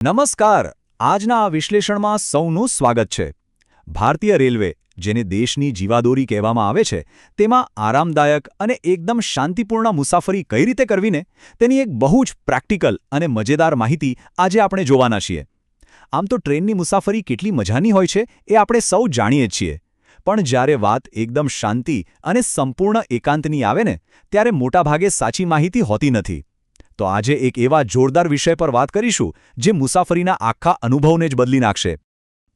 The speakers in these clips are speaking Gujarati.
નમસ્કાર. આજના આ વિશ્લેષણમાં સૌનું સ્વાગત છે. ભારતીય રેલવે, જેને દેશની જીવાદોરી કહેવામાં આવે છે, તેમાં આરામદાયક અને એકદમ શાંતિપૂર્ણ મુસાફરી કઈ રીતે કરવીને તેની એક બહુ જ પ્રેક્ટિકલ અને મજેદાર માહિતી આજે આપણે જોવાના છીએ. આમ તો ટ્રેનની મુસાફરી કેટલી મજાની હોય છે એ આપણે સૌ જાણીએ જ છીએ, પણ જ્યારે વાત એકદમ શાંતિ અને સંપૂર્ણ એકાંતની આવે ને ત્યારે મોટાભાગે સાચી માહિતી હોતી નથી. તો આજે એક એવા જોરદાર વિષય પર વાત કરીશું જે મુસાફરીના આખા અનુભવને જ બદલી નાખશે.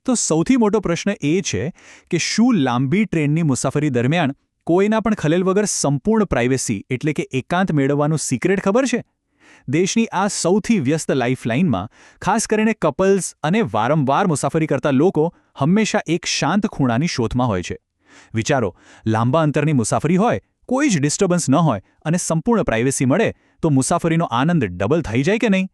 તો સૌથી મોટો પ્રશ્ન એ છે કે શું લાંબી ટ્રેનની મુસાફરી દરમિયાન કોઈના પણ ખલેલ વગર સંપૂર્ણ પ્રાઇવેસી એટલે કે એકાંત મેળવવાનું સિક્રેટ ખબર છે? દેશની આ સૌથી વ્યસ્ત લાઇફલાઇનમાં ખાસ કરીને કપલ્સ અને વારંવાર મુસાફરી કરતા લોકો હંમેશા એક શાંત ખૂણાની શોધમાં હોય છે. વિચારો, લાંબા અંતરની મુસાફરી હોય, કોઈ જ ડિસ્ટર્બન્સ ન હોય અને સંપૂર્ણ પ્રાઇવેસી મળે તો મુસાફરીનો આનંદ ડબલ થઈ જાય કે નહીં?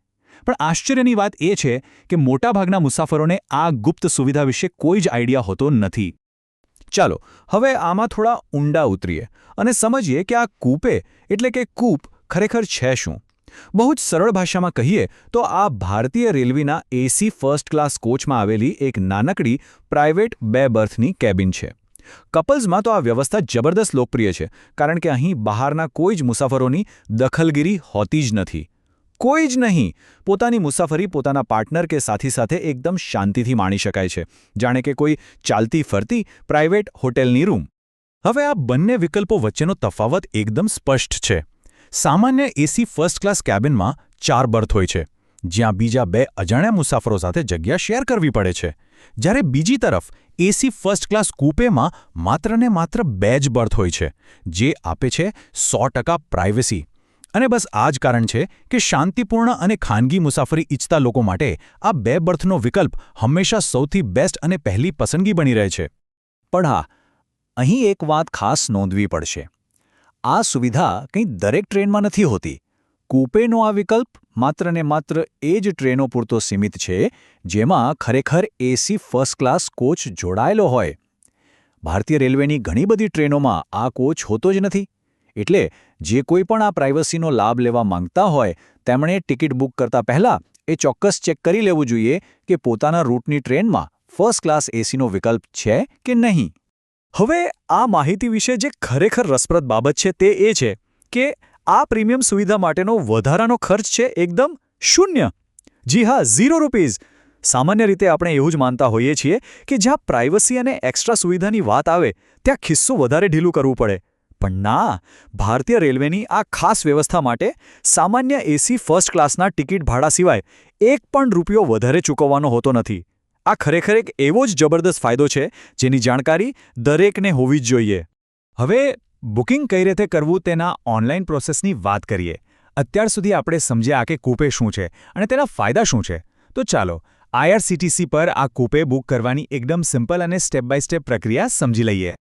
પણ આશ્ચર્યની વાત એ છે કે મોટાભાગના મુસાફરોને આ ગુપ્ત સુવિધા વિશે કોઈ જ આઈડિયા હોતો નથી. ચાલો હવે આમાં થોડા ઊંડા ઉતરીએ અને સમજીએ કે આ કૂપે એટલે કે કૂપ ખરેખર છે શું. બહુ જ સરળ ભાષામાં કહીએ તો આ ભારતીય રેલવેના એસી ફર્સ્ટ ક્લાસ કોચમાં આવેલી એક નાનકડી પ્રાઇવેટ 2 બર્થની કેબિન છે. કપલ્સમાં તો આ વ્યવસ્થા જબરદસ્ત લોકપ્રિય છે, કારણ કે અહીં બહારના કોઈ જ મુસાફરોની દખલગીરી હોતી જ નથી. કોઈ જ નહીં. પોતાની મુસાફરી પોતાના પાર્ટનર કે સાથી સાથે એકદમ શાંતિથી માણી શકાય છે, જાણે કે કોઈ ચાલતી ફરતી પ્રાઇવેટ હોટેલની રૂમ. હવે આ બંને વિકલ્પો વચ્ચેનો તફાવત એકદમ સ્પષ્ટ છે. સામાન્ય એસી ફર્સ્ટ ક્લાસ કેબિનમાં 4 બર્થ હોય છે, જ્યાં બીજા 2 અજાણ્યા મુસાફરો સાથે જગ્યા શેર કરવી પડે છે. જ્યારે બીજી તરફ એસી ફર્સ્ટ ક્લાસ કૂપેમાં માત્ર ને માત્ર 2 જ બર્થ હોય છે, જે આપે છે 100% પ્રાઇવેસી. અને બસ આ જ કારણ છે કે શાંતિપૂર્ણ અને ખાનગી મુસાફરી ઈચ્છતા લોકો માટે આ 2 બર્થનો વિકલ્પ હંમેશા સૌથી બેસ્ટ અને પહેલી પસંદગી બની રહે છે. પણ હા, અહીં એક વાત ખાસ નોંધવી પડશે. આ સુવિધા કંઈ દરેક ટ્રેનમાં નથી હોતી. કૂપેનો આ વિકલ્પ માત્ર ને માત્ર એ જ ટ્રેનો પૂરતો સીમિત છે જેમાં ખરેખર એસી ફર્સ્ટ ક્લાસ કોચ જોડાયેલો હોય. ભારતીય રેલવેની ઘણી બધી ટ્રેનોમાં આ કોચ હોતો જ નથી. એટલે જે કોઈ પણ આ પ્રાઇવસીનો લાભ લેવા માંગતા હોય તેમણે ટિકિટ બુક કરતા પહેલાં એ ચોક્કસ ચેક કરી લેવું જોઈએ કે પોતાના રૂટની ટ્રેનમાં ફર્સ્ટ ક્લાસ એસીનો વિકલ્પ છે કે નહીં. હવે આ માહિતી વિશે જે ખરેખર રસપ્રદ બાબત છે તે એ છે કે આ પ્રીમિયમ સુવિધા માટેનો વધારાનો ખર્ચ છે એકદમ શૂન્ય. જી હા, ₹0. સામાન્ય રીતે આપણે એવું જ માનતા હોઈએ છીએ કે જ્યાં પ્રાઇવસી અને એક્સ્ટ્રા સુવિધાની વાત આવે ત્યાં ખિસ્સો વધારે ઢીલું કરવું પડે. પણ ના, ભારતીય રેલવેની આ ખાસ વ્યવસ્થા માટે સામાન્ય એસી ફર્સ્ટ ક્લાસના ટિકિટ ભાડા સિવાય ₹1 વધારે ચૂકવવાનો હોતો નથી. આ ખરેખર એક એવો જ જબરદસ્ત ફાયદો છે જેની જાણકારી દરેકને હોવી જ જોઈએ. હવે બુકિંગ કઈ રીતે કરવું તેના ઓનલાઈન પ્રોસેસની વાત કરીએ. અત્યાર સુધી આપણે સમજ્યા કે કૂપે શું છે અને તેના ફાયદા શું છે. તો ચાલો IRCTC પર આ કૂપે બુક કરવાની એકદમ સિમ્પલ અને સ્ટેપ બાય સ્ટેપ પ્રક્રિયા સમજી લઈએ.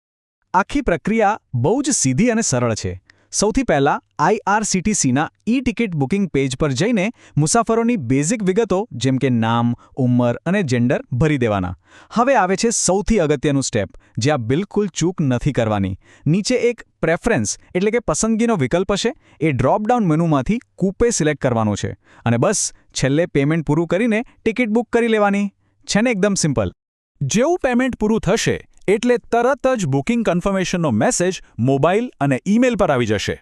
આખી પ્રક્રિયા બહુ જ સીધી અને સરળ છે. સૌથી પહેલાં IRCTCના ઈ-ટિકિટ બુકિંગ પેજ પર જઈને મુસાફરોની બેઝિક વિગતો જેમ કે નામ, ઉંમર અને જેન્ડર ભરી દેવાના. હવે આવે છે સૌથી અગત્યનું સ્ટેપ, જ્યાં બિલકુલ ચૂક નથી કરવાની. નીચે એક પ્રેફરન્સ એટલે કે પસંદગીનો વિકલ્પ હશે. એ ડ્રોપડાઉન મેનુમાંથી કૂપે સિલેક્ટ કરવાનું છે અને બસ છેલ્લે પેમેન્ટ પૂરું કરીને ટિકિટ બુક કરી લેવાની. છે ને એકદમ સિમ્પલ. જેવું પેમેન્ટ પૂરું થશે એટલે તરત જ બુકિંગ કન્ફર્મેશનનો મેસેજ મોબાઈલ અને ઈમેલ પર આવી જશે.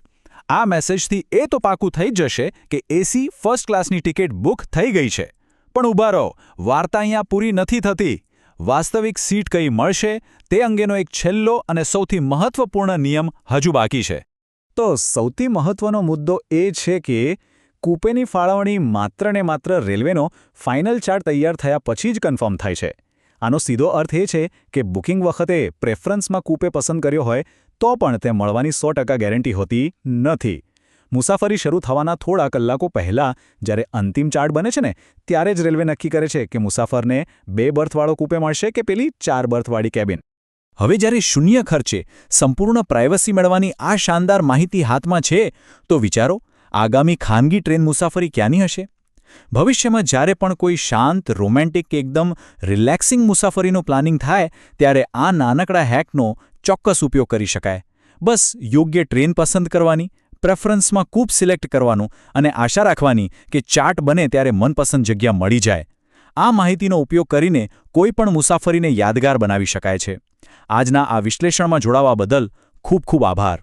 આ મેસેજથી એ તો પાકું થઈ જ જશે કે એસી ફર્સ્ટ ક્લાસની ટિકિટ બુક થઈ ગઈ છે. પણ ઊભા રહો, વાર્તા અહીંયા પૂરી નથી થતી. વાસ્તવિક સીટ કઈ મળશે તે અંગેનો એક છેલ્લો અને સૌથી મહત્વપૂર્ણ નિયમ હજુ બાકી છે. તો સૌથી મહત્વનો મુદ્દો એ છે કે કૂપેની ફાળવણી માત્ર ને માત્ર રેલવેનો ફાઇનલ ચાર્ટ તૈયાર થયા પછી જ કન્ફર્મ થાય છે. આનો સીધો અર્થ એ છે કે બુકિંગ વખતે પ્રેફરન્સમાં કૂપે પસંદ કર્યો હોય તો પણ તે મળવાની 100% ગેરંટી હોતી નથી. મુસાફરી શરૂ થવાના થોડા કલાકો પહેલાં જ્યારે અંતિમ ચાર્ટ બને છે ને ત્યારે જ રેલવે નક્કી કરે છે કે મુસાફરને 2 બર્થવાળો કૂપે મળશે કે પેલી 4 બર્થવાળી કેબિન. હવે જ્યારે શૂન્ય ખર્ચે સંપૂર્ણ પ્રાઇવસી મેળવવાની આ શાનદાર માહિતી હાથમાં છે તો વિચારો, આગામી ખાનગી ટ્રેન મુસાફરી ક્યાંની હશે? ભવિષ્યમાં જ્યારે પણ કોઈ શાંત, રોમેન્ટિક કે એકદમ રિલેક્સિંગ મુસાફરીનું પ્લાનિંગ થાય ત્યારે આ નાનકડા હેકનો ચોક્કસ ઉપયોગ કરી શકાય. બસ યોગ્ય ટ્રેન પસંદ કરવાની, પ્રેફરન્સમાં કૂપ સિલેક્ટ કરવાનું અને આશા રાખવાની કે ચાર્ટ બને ત્યારે મનપસંદ જગ્યા મળી જાય. આ માહિતીનો ઉપયોગ કરીને કોઈ પણ મુસાફરીને યાદગાર બનાવી શકાય છે. આજના આ વિશ્લેષણમાં જોડાવા બદલ ખૂબ ખૂબ આભાર.